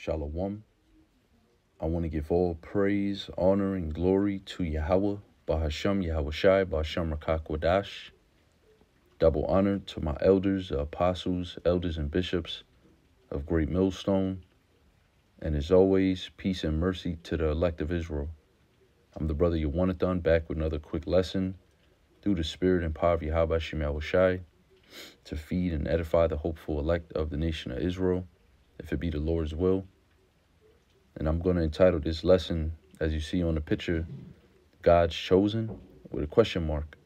Shalom. I want to give all praise, honor, and glory to Yahweh, Bahasham Yahweh Shai, Bahasham Rakakwadash. Double honor to my elders, the apostles, elders, and bishops of Great Millstone. And as always, peace and mercy to the elect of Israel. I'm the brother Yawanathan, back with another quick lesson through the spirit and power of Yahweh Shem Yahweh Shai to feed and edify the hopeful elect of the nation of Israel, if it be the Lord's will. And I'm going to entitle this lesson, as you see on the picture, God's Chosen, with a question mark,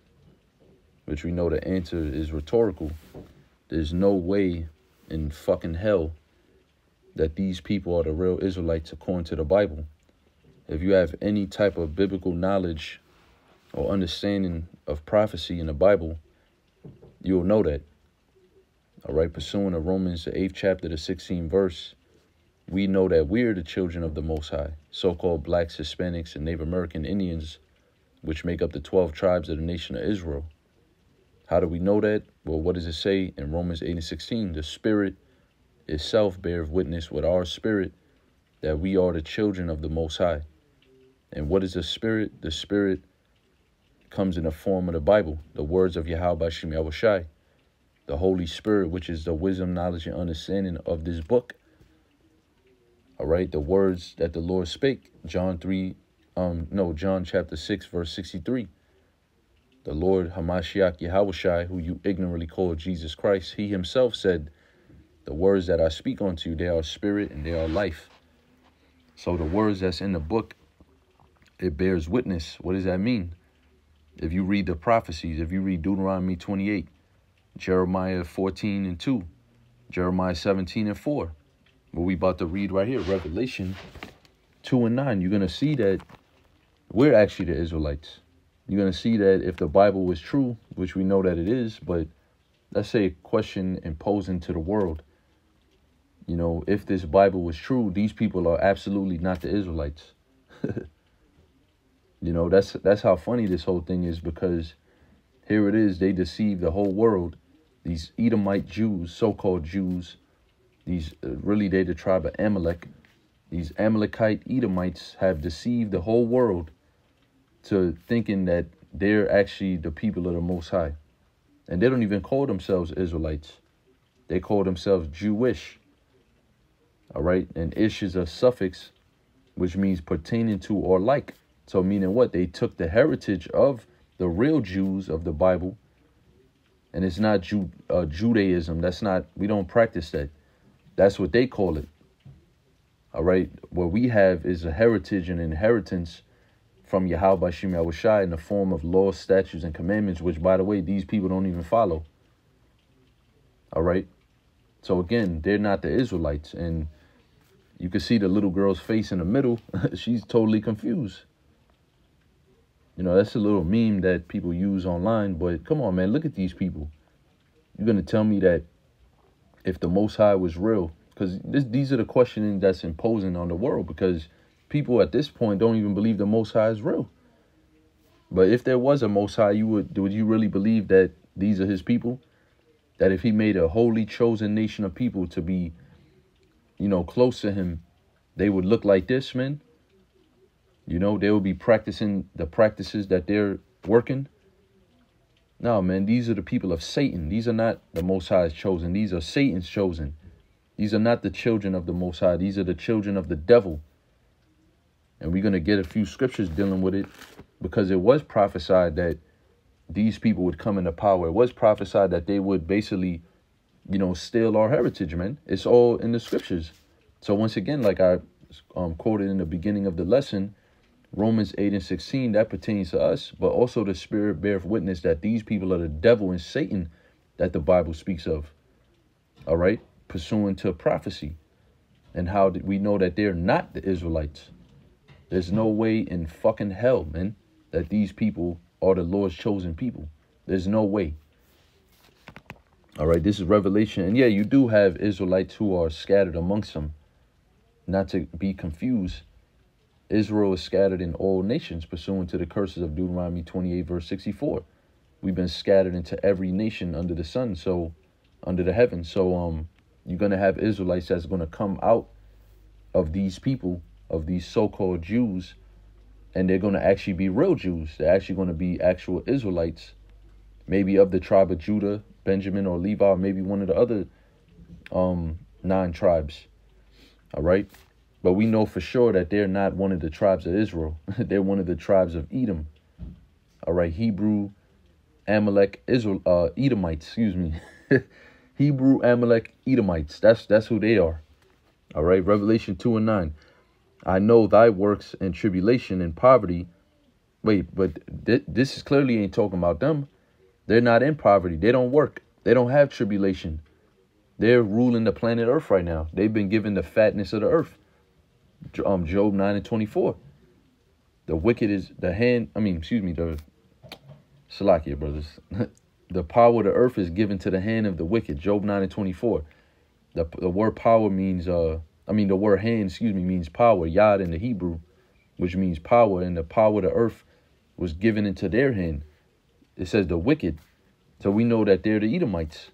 which we know the answer is rhetorical. There's no way in fucking hell that these people are the real Israelites according to the Bible. If you have any type of biblical knowledge or understanding of prophecy in the Bible, you'll know that. All right, pursuant to Romans, the 8th chapter, the 16th verse, we know that we're the children of the Most High, so-called blacks, Hispanics, and Native American Indians, which make up the 12 tribes of the nation of Israel. How do we know that? Well, what does it say in Romans 8 and 16? The Spirit itself bears witness with our spirit that we are the children of the Most High. And what is the Spirit? The Spirit comes in the form of the Bible, the words of Yahweh Shem Yahweh Shai, the Holy Spirit, which is the wisdom, knowledge, and understanding of this book. All right, the words that the Lord spake, John chapter 6, verse 63. The Lord Hamashiach Yahweh Shai, who you ignorantly call Jesus Christ, he himself said, the words that I speak unto you, they are spirit and they are life. So the words that's in the book, it bears witness. What does that mean? If you read the prophecies, if you read Deuteronomy 28, Jeremiah 14 and 2, Jeremiah 17 and 4, what we about to read right here, Revelation 2 and 9, you're going to see that we're actually the Israelites. You're going to see that if the Bible was true, which we know that it is, but let's say a question imposing to the world. You know, if this Bible was true, these people are absolutely not the Israelites. You know, that's how funny this whole thing is, because here it is, they deceive the whole world. These Edomite Jews, so-called Jews, these really they're the tribe of Amalek. These Amalekite Edomites have deceived the whole world to thinking that they're actually the people of the Most High. And they don't even call themselves Israelites. They call themselves Jewish. All right, and ish is a suffix, which means pertaining to or like. So meaning what? They took the heritage of the real Jews of the Bible, and it's not Judaism. That's not, we don't practice that. That's what they call it. All right, what we have is a heritage and inheritance from Yahweh Shem Yahweh Shai in the form of laws, statutes, and commandments, which, by the way, these people don't even follow. All right, so again, they're not the Israelites, and you can see the little girl's face in the middle. She's totally confused. You know, that's a little meme that people use online, but come on, man, look at these people. You're going to tell me that if the Most High was real, because these are the questioning that's imposing on the world, because people at this point don't even believe the Most High is real. But if there was a Most High, would you really believe that these are his people? That if he made a holy chosen nation of people to be, you know, close to him, they would look like this, man? You know, they will be practicing the practices that they're working. No, man, these are the people of Satan. These are not the Most High's chosen. These are Satan's chosen. These are not the children of the Most High. These are the children of the devil. And we're going to get a few scriptures dealing with it, because it was prophesied that these people would come into power. It was prophesied that they would basically, you know, steal our heritage, man. It's all in the scriptures. So once again, like I quoted in the beginning of the lesson, Romans 8 and 16, that pertains to us, but also the Spirit bears witness that these people are the devil and Satan that the Bible speaks of. All right, pursuant to prophecy. And how did we know that they're not the Israelites? There's no way in fucking hell, man, that these people are the Lord's chosen people. There's no way. All right, this is Revelation. And yeah, you do have Israelites who are scattered amongst them. Not to be confused, Israel is scattered in all nations, pursuant to the curses of Deuteronomy 28, verse 64. We've been scattered into every nation under the sun, so under the heavens. So you're going to have Israelites that's going to come out of these people, of these so-called Jews, and they're going to actually be real Jews. They're actually going to be actual Israelites, maybe of the tribe of Judah, Benjamin, or Levi, or maybe one of the other 9 tribes. All right. But we know for sure that they're not one of the tribes of Israel. They're one of the tribes of Edom. All right. Hebrew, Amalek, Israel, Edomites, excuse me. Hebrew, Amalek, Edomites. That's who they are. All right. Revelation 2:9. I know thy works and tribulation and poverty. Wait, but this is clearly ain't talking about them. They're not in poverty. They don't work. They don't have tribulation. They're ruling the planet Earth right now. They've been given the fatness of the earth. Job 9:24. The wicked is the hand. The Salakia, brothers. The power of the earth is given to the hand of the wicked. Job 9:24. The word power means the word hand, means power. Yad in the Hebrew, which means power, and the power of the earth was given into their hand. It says the wicked. So we know that they're the Edomites.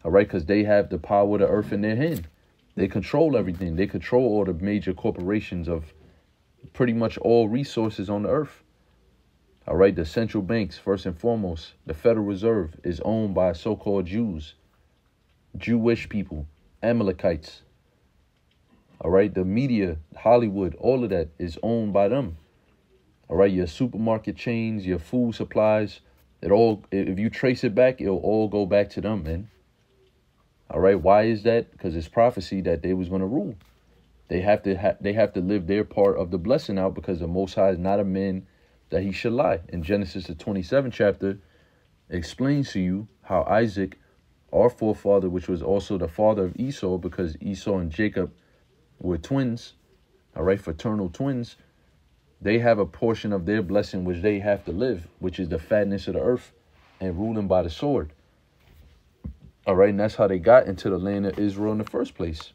All right, because they have the power of the earth in their hand. They control everything. They control all the major corporations of pretty much all resources on the earth. All right, the central banks, first and foremost, the Federal Reserve is owned by so-called Jews, Jewish people, Amalekites. All right, the media, Hollywood, all of that is owned by them. All right, your supermarket chains, your food supplies, it all, if you trace it back, it'll all go back to them, man. All right, why is that? Because it's prophecy that they was going to rule. They have to live their part of the blessing out, because the Most High is not a man that he should lie. In Genesis, the 27th chapter, explains to you how Isaac, our forefather, which was also the father of Esau, because Esau and Jacob were twins, all right, fraternal twins, they have a portion of their blessing which they have to live, which is the fatness of the earth and ruling by the sword. All right, and that's how they got into the land of Israel in the first place,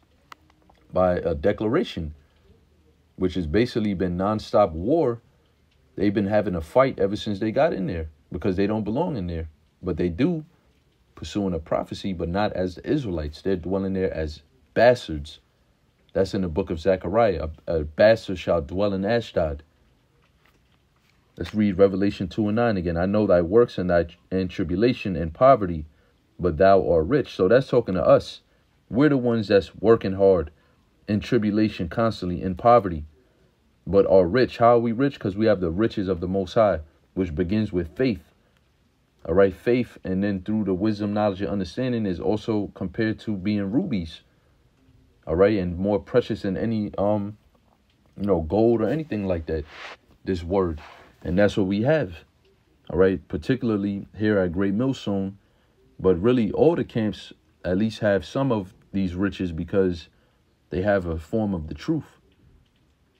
by a declaration, which has basically been nonstop war. They've been having a fight ever since they got in there, because they don't belong in there. But they do, pursuing a prophecy, but not as the Israelites. They're dwelling there as bastards. That's in the book of Zechariah. A bastard shall dwell in Ashdod. Let's read Revelation 2:9 again. I know thy works and tribulation and poverty, but thou art rich. So that's talking to us. We're the ones that's working hard, in tribulation constantly, in poverty, but are rich. How are we rich? Because we have the riches of the Most High, which begins with faith. All right, faith, and then through the wisdom, knowledge, and understanding is also compared to being rubies. All right, and more precious than any gold or anything like that. This word, and that's what we have. All right, particularly here at Great Millstone, but really all the camps at least have some of these riches, because they have a form of the truth.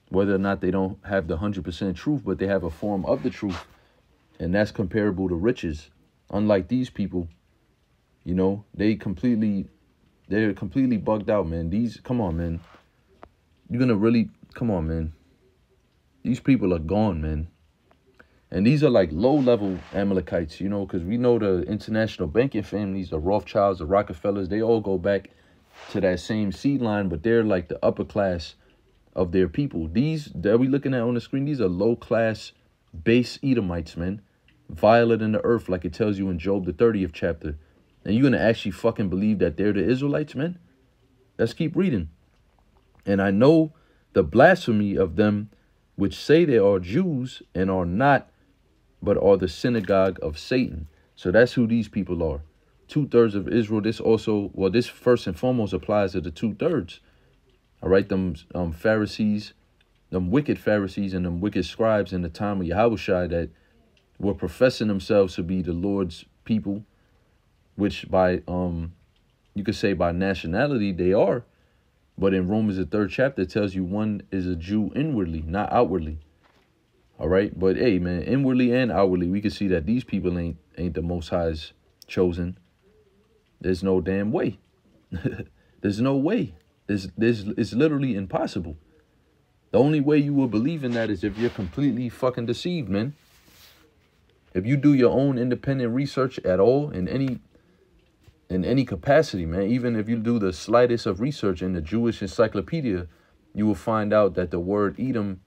Whether or not they don't have the 100% truth, but they have a form of the truth. And that's comparable to riches. Unlike these people, they're completely bugged out, man. Come on, man. Come on, man. These people are gone, man. And these are like low-level Amalekites, because we know the international banking families, the Rothschilds, the Rockefellers, they all go back to that same seed line, but they're like the upper class of their people. These that we looking at on the screen, these are low-class base Edomites, man. Violet in the earth, like it tells you in Job, the 30th chapter. And you're going to actually fucking believe that they're the Israelites, man? Let's keep reading. And I know the blasphemy of them which say they are Jews and are not, but are the synagogue of Satan. So that's who these people are. 2/3 of Israel. This first and foremost applies to the 2/3. All right, them Pharisees, them wicked Pharisees and them wicked scribes in the time of Yahushua that were professing themselves to be the Lord's people, which by, you could say by nationality they are. But in Romans, the 3rd chapter, it tells you one is a Jew inwardly, not outwardly. All right. But hey, man, inwardly and outwardly, we can see that these people ain't the Most High's chosen. There's no damn way. There's no way. It's literally impossible. The only way you will believe in that is if you're completely fucking deceived, man. If you do your own independent research at all in any capacity, man, even if you do the slightest of research in the Jewish encyclopedia, you will find out that the word Edom,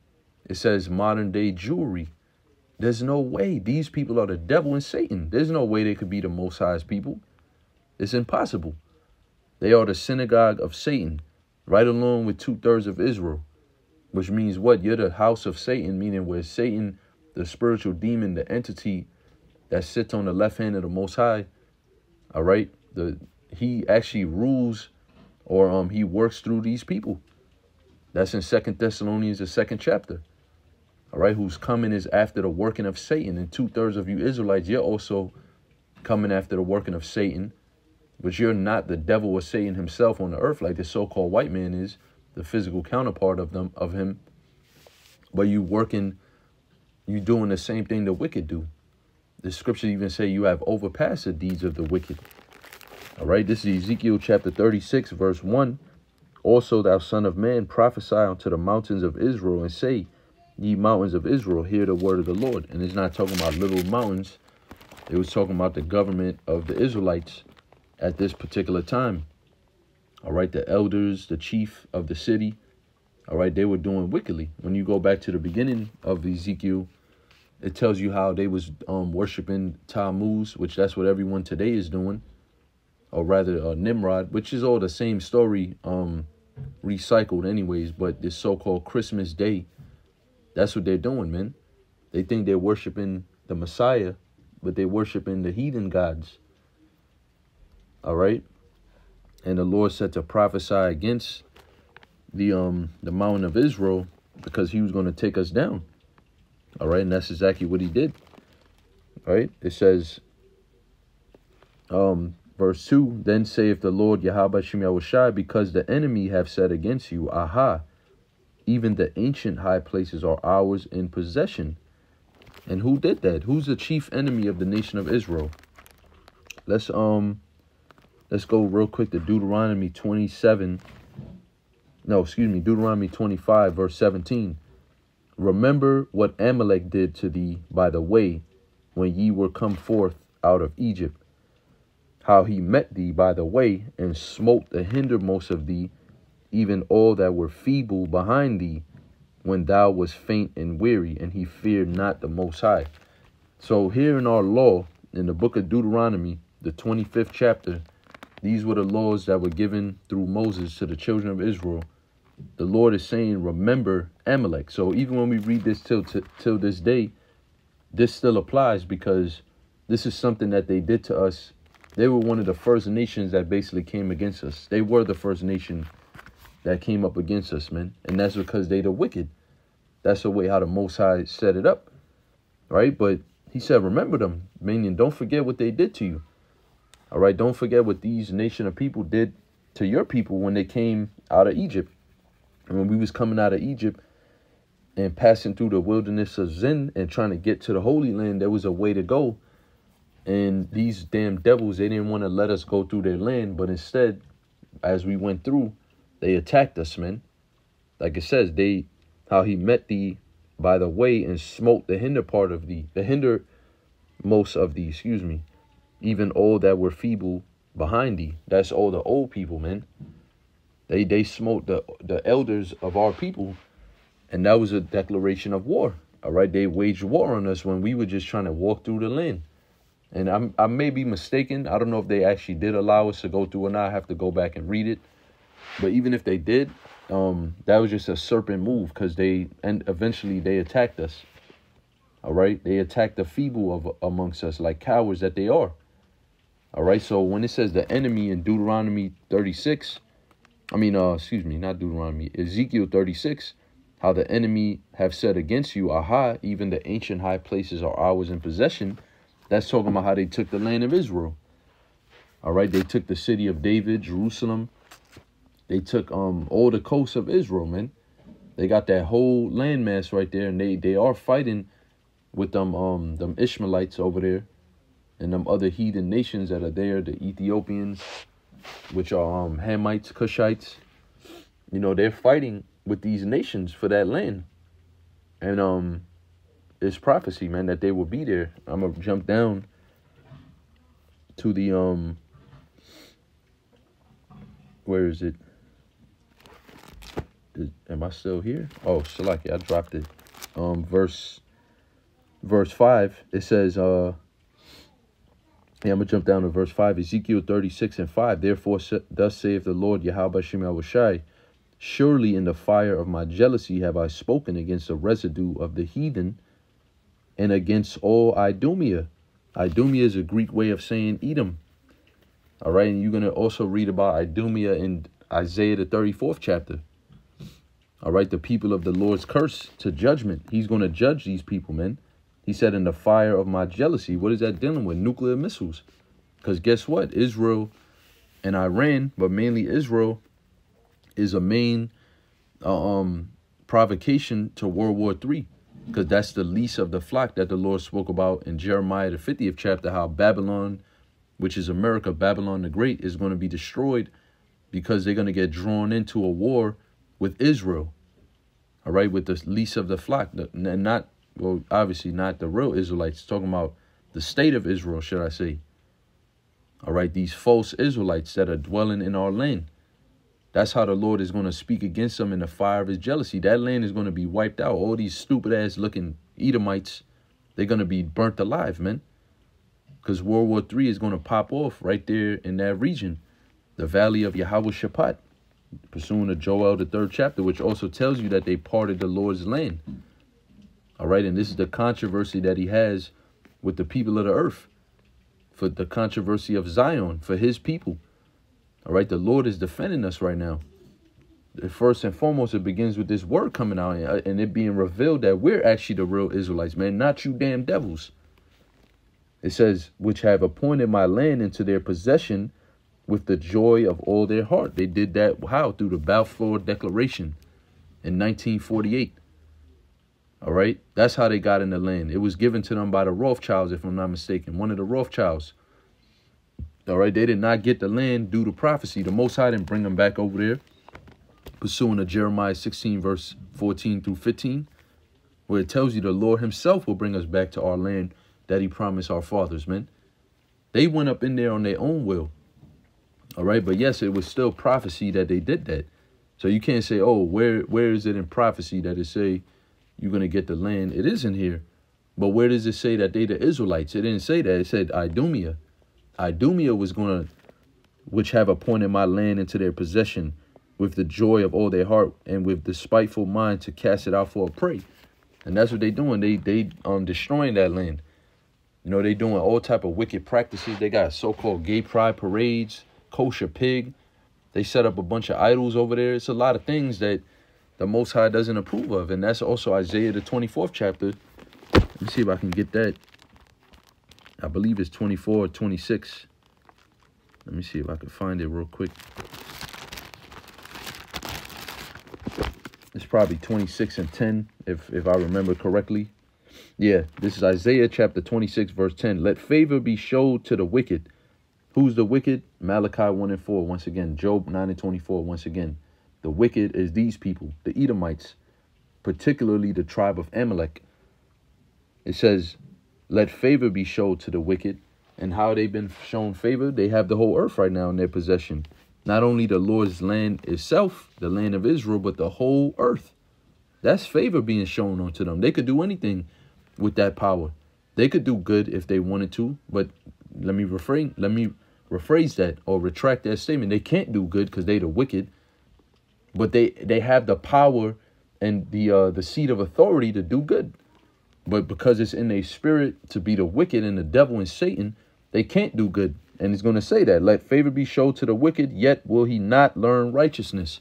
it says modern day Jewry. There's no way. These people are the devil and Satan. There's no way they could be the Most High's people. It's impossible. They are the synagogue of Satan, right along with 2/3 of Israel, which means what? You're the house of Satan, meaning where Satan, the spiritual demon, the entity that sits on the left hand of the Most High, all right, he actually rules, or he works through these people. That's in 2 Thessalonians, the 2nd chapter. All right, who's coming is after the working of Satan. And 2/3 of you Israelites, you're also coming after the working of Satan. But you're not the devil or Satan himself on the earth like the so-called white man is, the physical counterpart of him. But you doing the same thing the wicked do. The scripture even say you have overpassed the deeds of the wicked. All right, this is Ezekiel chapter 36, verse 1. Also, thou son of man, prophesy unto the mountains of Israel and say, ye mountains of Israel, hear the word of the Lord. And it's not talking about little mountains. It was talking about the government of the Israelites at this particular time. All right, the elders, the chief of the city, all right, they were doing wickedly. When you go back to the beginning of Ezekiel, it tells you how they was worshiping Tammuz, which that's what everyone today is doing, or rather Nimrod, which is all the same story, recycled anyways. But this so-called Christmas Day, that's what they're doing, man. They think they're worshiping the Messiah, but they're worshiping the heathen gods. All right. And the Lord said to prophesy against the mountain of Israel because he was going to take us down. All right. And that's exactly what he did. All right. It says, verse 2, then saith the Lord Yahweh Shem Yahushai, because the enemy have said against you, aha, even the ancient high places are ours in possession. And who did that? Who's the chief enemy of the nation of Israel? Let's go real quick to Deuteronomy 25, verse 17. Remember what Amalek did to thee by the way when ye were come forth out of Egypt, how he met thee by the way and smote the hindermost of thee, even all that were feeble behind thee, when thou wast faint and weary, and he feared not the Most High. So here in our law, in the book of Deuteronomy, the 25th chapter, these were the laws that were given through Moses to the children of Israel. The Lord is saying, remember Amalek. So even when we read this till this day, this still applies because this is something that they did to us. They were one of the first nations that basically came against us. They were the first nation that came up against us, man. And that's because they the wicked. That's the way how the Most High set it up, right? But he said, remember them, meaning don't forget what they did to you. All right, don't forget what these nation of people did to your people when they came out of Egypt. And when we was coming out of Egypt and passing through the wilderness of Zin and trying to get to the Holy Land, there was a way to go. And these damn devils, they didn't want to let us go through their land. But instead, as we went through, they attacked us, man. Like it says, how he met thee by the way and smote the hindermost of thee, even all that were feeble behind thee. That's all the old people, man. They smote the elders of our people, and that was a declaration of war. All right, they waged war on us when we were just trying to walk through the land. And I may be mistaken. I don't know if they actually did allow us to go through or not. I have to go back and read it. But even if they did, that was just a serpent move because eventually they attacked us. All right, they attacked the feeble amongst us like cowards that they are. All right, so when it says the enemy in Deuteronomy 36, not Deuteronomy, Ezekiel 36, how the enemy have said against you, aha, even the ancient high places are ours in possession. That's talking about how they took the land of Israel. All right, they took the city of David, Jerusalem. They took all the coasts of Israel, man. They got that whole landmass right there, and they are fighting with them Ishmaelites over there and them other heathen nations that are there, the Ethiopians, which are Hamites, Cushites. You know, they're fighting with these nations for that land. And it's prophecy, man, that they will be there. I'm going to jump down to the, where is it? Am I still here? Oh, Salaki, I dropped it. Verse 5, it says, I'm going to jump down to verse 5, Ezekiel 36:5. Therefore, thus saith the Lord Yahweh Shem Yahushai, surely in the fire of my jealousy have I spoken against the residue of the heathen and against all Idumea. Idumea is a Greek way of saying Edom. All right, and you're going to also read about Idumea in Isaiah the 34th chapter. All right, the people of the Lord's curse to judgment. He's going to judge these people, man. He said, in the fire of my jealousy. What is that dealing with? Nuclear missiles. Because guess what? Israel and Iran, but mainly Israel, is a main provocation to World War III. Because that's the least of the flock that the Lord spoke about in Jeremiah the 50th chapter, how Babylon, which is America, Babylon the Great, is going to be destroyed because they're going to get drawn into a war with Israel. All right, with the least of the flock. And not, well, obviously not the real Israelites. Talking about the state of Israel, should I say. All right, these false Israelites that are dwelling in our land. That's how the Lord is going to speak against them in the fire of his jealousy. That land is going to be wiped out. All these stupid ass looking Edomites, they're going to be burnt alive, man. Because World War III is going to pop off right there in that region. The valley of Yahweh-Shaphat. Pursuing the Joel, the 3rd chapter, which also tells you that they parted the Lord's land. All right, and this is the controversy that he has with the people of the earth. For the controversy of Zion, for his people. All right, the Lord is defending us right now. First and foremost, it begins with this word coming out and it being revealed that we're actually the real Israelites, man, not you damn devils. It says, which have appointed my land into their possession with the joy of all their heart. They did that, how? Through the Balfour Declaration in 1948. All right, that's how they got in the land. It was given to them by the Rothschilds, if I'm not mistaken, one of the Rothschilds. All right, they did not get the land due to prophecy. The Most High didn't bring them back over there. Pursuing to Jeremiah 16, verse 14 through 15, where it tells you the Lord himself will bring us back to our land that he promised our fathers, man. They went up in there on their own will. All right, but yes, it was still prophecy that they did that. So you can't say, oh, where is it in prophecy that it say you're going to get the land? It isn't here. But where does it say that they the Israelites? It didn't say that. It said Idumea. Idumea was going to, which have appointed my land into their possession with the joy of all their heart and with the spiteful mind to cast it out for a prey. And that's what they doing. They destroying that land. You know, they doing all type of wicked practices. They got so-called gay pride parades, kosher pig. They set up a bunch of idols over there. It's a lot of things that the Most High doesn't approve of. And that's also Isaiah the 24th chapter. Let me see if I can get that. I believe it's 24 or 26. Let me see if I can find it real quick. It's probably 26 and 10, if I remember correctly. Yeah, this is Isaiah chapter 26, verse 10. Let favor be showed to the wicked. Who's the wicked? Malachi 1 and 4, once again. Job 9 and 24, once again. The wicked is these people, the Edomites, particularly the tribe of Amalek. It says, let favor be showed to the wicked. And how they've been shown favor? They have the whole earth right now in their possession. Not only the Lord's land itself, the land of Israel, but the whole earth. That's favor being shown unto them. They could do anything with that power. They could do good if they wanted to, but let me rephrase that or retract that statement. They can't do good because they the wicked, but they have the power and the seat of authority to do good. But because it's in their spirit to be the wicked and the devil and Satan, they can't do good. And it's going to say that, let favor be showed to the wicked, yet will he not learn righteousness.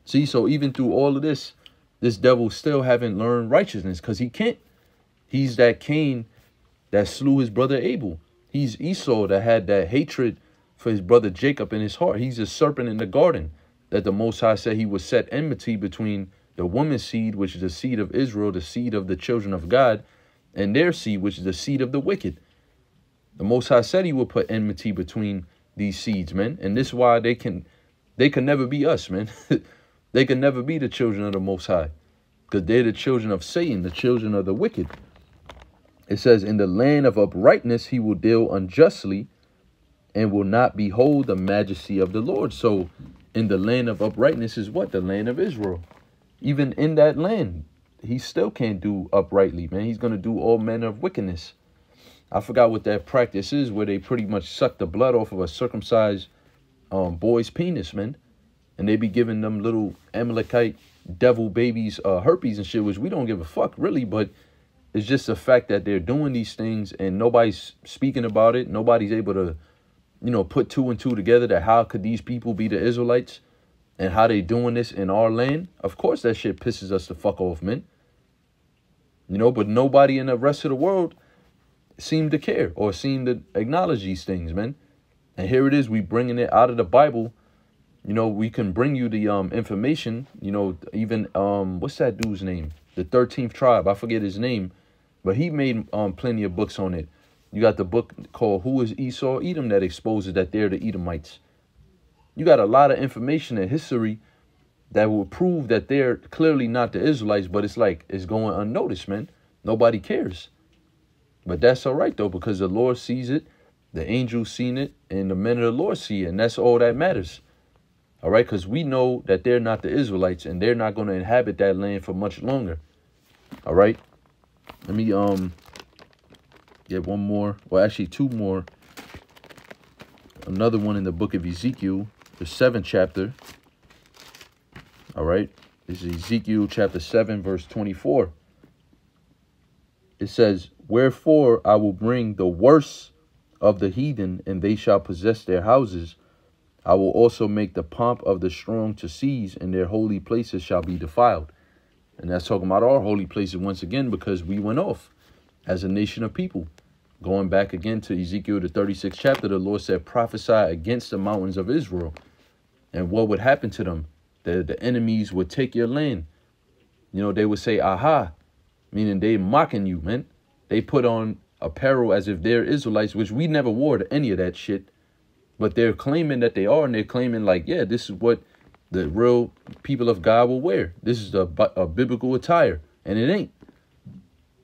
See, so even through all of this, this devil still haven't learned righteousness because he can't. He's that Cain that slew his brother Abel. He's Esau that had that hatred for his brother Jacob in his heart. He's a serpent in the garden that the Most High said he would set enmity between the woman's seed, which is the seed of Israel, the seed of the children of God, and their seed, which is the seed of the wicked. The Most High said he would put enmity between these seeds, man. And this is why they can never be us, man. They can never be the children of the Most High because they're the children of Satan, the children of the wicked. It says, in the land of uprightness, he will deal unjustly and will not behold the majesty of the Lord. So in the land of uprightness is what? The land of Israel. even in that land, he still can't do uprightly, man. He's going to do all manner of wickedness. I forgot what that practice is where they pretty much suck the blood off of a circumcised boy's penis, man. And they be giving them little Amalekite devil babies herpes and shit, which we don't give a fuck, really. But it's just the fact that they're doing these things and nobody's speaking about it. Nobody's able to, you know, put two and two together that how could these people be the Israelites and how they doing this in our land. Of course, that shit pisses us the fuck off, man. You know, but nobody in the rest of the world seem to care or seem to acknowledge these things, man. And here it is, we bringing it out of the Bible. You know, we can bring you the information, you know, even, what's that dude's name? The 13th tribe, I forget his name, but he made plenty of books on it. You got the book called Who is Esau, Edom that exposes that they're the Edomites. You got a lot of information and history that will prove that they're clearly not the Israelites, but it's like, it's going unnoticed, man. Nobody cares. But that's all right, though, because the Lord sees it, the angels seen it, and the men of the Lord see it, and that's all that matters. All right, because we know that they're not the Israelites, and they're not going to inhabit that land for much longer. All right, let me get one more, well, actually two more. Another one in the book of Ezekiel, the 7th chapter. All right, this is Ezekiel chapter 7, verse 24. It says, "Wherefore I will bring the worst of the heathen, and they shall possess their houses. I will also make the pomp of the strong to cease, and their holy places shall be defiled." And that's talking about our holy places once again, because we went off as a nation of people. Going back again to Ezekiel, the 36th chapter, the Lord said, prophesy against the mountains of Israel. And what would happen to them? The enemies would take your land. You know, they would say, aha, meaning they mocking you, man. They put on apparel as if they're Israelites, which we never wore to any of that shit. But they're claiming that they are, and they're claiming like, yeah, this is what the real people of God will wear. This is a biblical attire, and it ain't.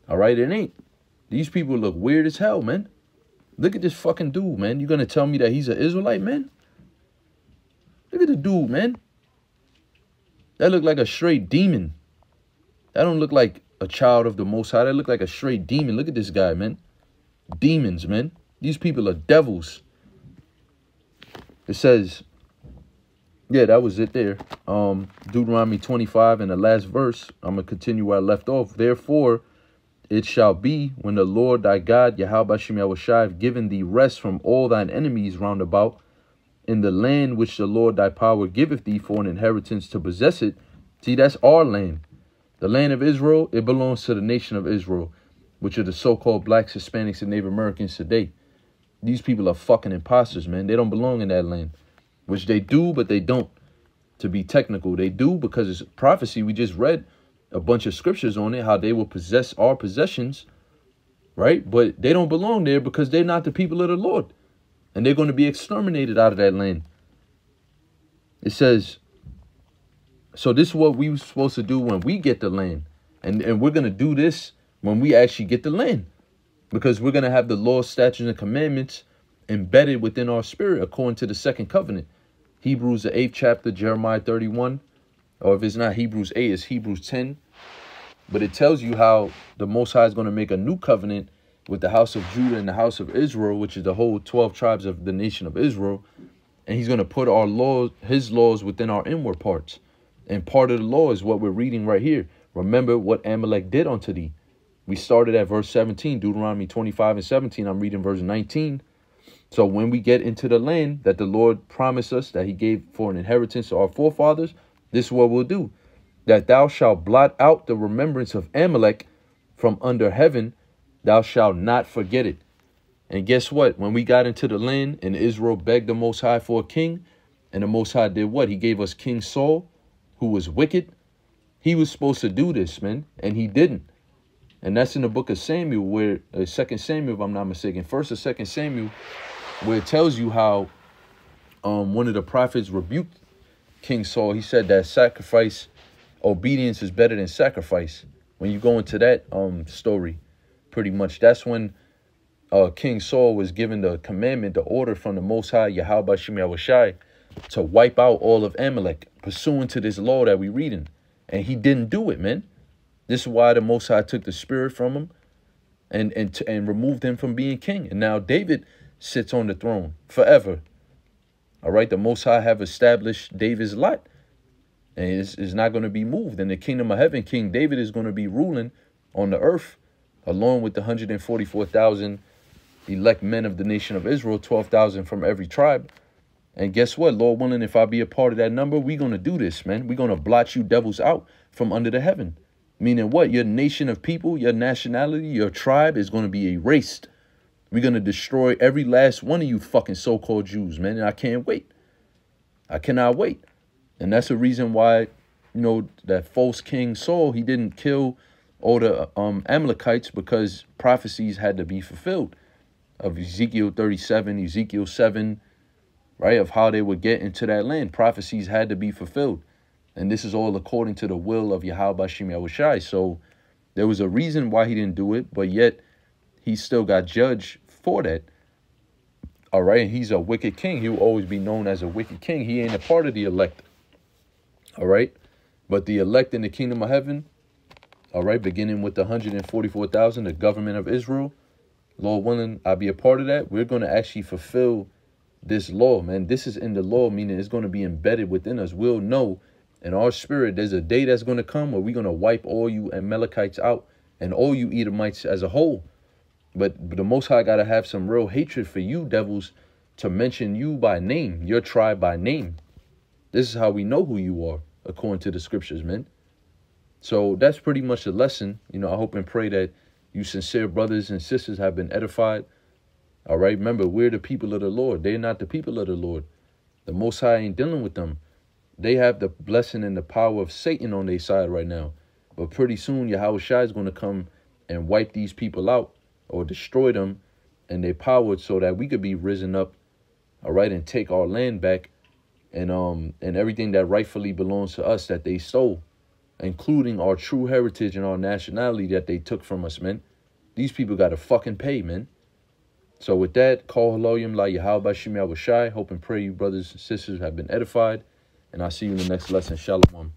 All right, it ain't. These people look weird as hell, man. Look at this fucking dude, man. You gonna tell me that he's an Israelite, man? Look at the dude, man. That look like a straight demon. That don't look like a child of the Most High. That look like a straight demon. Look at this guy, man. Demons, man. These people are devils. It says, yeah, that was it there. Deuteronomy 25 in the last verse. I'm going to continue where I left off. Therefore, it shall be when the Lord thy God, Yahweh Shem Yahushai, have given thee rest from all thine enemies round about, in the land which the Lord thy power giveth thee for an inheritance to possess it. See, that's our land. The land of Israel, it belongs to the nation of Israel, which are the so-called blacks, Hispanics, and Native Americans today. These people are fucking imposters, man. They don't belong in that land, which they do, but they don't. To be technical, they do because it's prophecy. We just read a bunch of scriptures on it, how they will possess our possessions, right? But they don't belong there because they're not the people of the Lord. And they're going to be exterminated out of that land. It says, so this is what we were supposed to do when we get the land. And we're going to do this when we actually get the land. Because we're going to have the laws, statutes, and commandments embedded within our spirit according to the second covenant. Hebrews, the 8th chapter, Jeremiah 31. Or if it's not Hebrews 8, it's Hebrews 10. But it tells you how the Most High is going to make a new covenant with the house of Judah and the house of Israel, which is the whole 12 tribes of the nation of Israel. And he's going to put our laws, his laws within our inward parts. And part of the law is what we're reading right here. Remember what Amalek did unto thee. We started at verse 17, Deuteronomy 25 and 17. I'm reading verse 19. So when we get into the land that the Lord promised us that he gave for an inheritance to our forefathers, this is what we'll do. That thou shalt blot out the remembrance of Amalek from under heaven. Thou shalt not forget it. And guess what? When we got into the land and Israel begged the Most High for a king, and the Most High did what? He gave us King Saul, who was wicked. He was supposed to do this, man, and he didn't. And that's in the book of Samuel, where 2 Samuel, if I'm not mistaken, 1st or 2nd Samuel, where it tells you how one of the prophets rebuked King Saul. He said that sacrifice, obedience is better than sacrifice. When you go into that story, pretty much that's when King Saul was given the commandment, the order from the Most High, Yahweh Shem Yahushai, to wipe out all of Amalek, pursuant to this law that we reading. And he didn't do it, man. This is why the Most High took the spirit from him and removed him from being king. And now David sits on the throne forever. All right, the Most High have established David's lot. And is not going to be moved. In the kingdom of heaven, King David is going to be ruling on the earth, along with the 144,000 elect men of the nation of Israel, 12,000 from every tribe. And guess what? Lord willing, if I be a part of that number, we're going to do this, man. We're going to blot you devils out from under the heaven. Meaning what? Your nation of people, your nationality, your tribe is going to be erased. We're going to destroy every last one of you fucking so-called Jews, man. And I can't wait. I cannot wait. And that's the reason why, you know, that false king Saul, he didn't kill all the Amalekites, because prophecies had to be fulfilled of Ezekiel 37, Ezekiel 7, right, of how they would get into that land. Prophecies had to be fulfilled. And this is all according to the will of Yahweh Bashim Yahushai. So there was a reason why he didn't do it, but yet he still got judged for that. All right, and he's a wicked king. He will always be known as a wicked king. He ain't a part of the elect. All right, but the elect in the kingdom of heaven, all right, beginning with the 144,000, the government of Israel, Lord willing, I'll be a part of that. We're going to actually fulfill this law, man. This is in the law, meaning it's going to be embedded within us. We'll know in our spirit there's a day that's going to come where we're going to wipe all you Amalekites out and all you Edomites as a whole. But the Most High got to have some real hatred for you devils to mention you by name, your tribe by name. This is how we know who you are, according to the scriptures, man. So that's pretty much the lesson. You know, I hope and pray that you sincere brothers and sisters have been edified. All right, remember, we're the people of the Lord. They're not the people of the Lord. The Most High ain't dealing with them. They have the blessing and the power of Satan on their side right now. But pretty soon, Yahushua is going to come and wipe these people out or destroy them and their power so that we could be risen up, all right, and take our land back. And everything that rightfully belongs to us that they stole, including our true heritage and our nationality that they took from us, man. These people got to fucking pay, man. So with that, call Haloyim La Yahweh Bashim Yahushai. Hope and pray you brothers and sisters have been edified. And I'll see you in the next lesson. Shalom.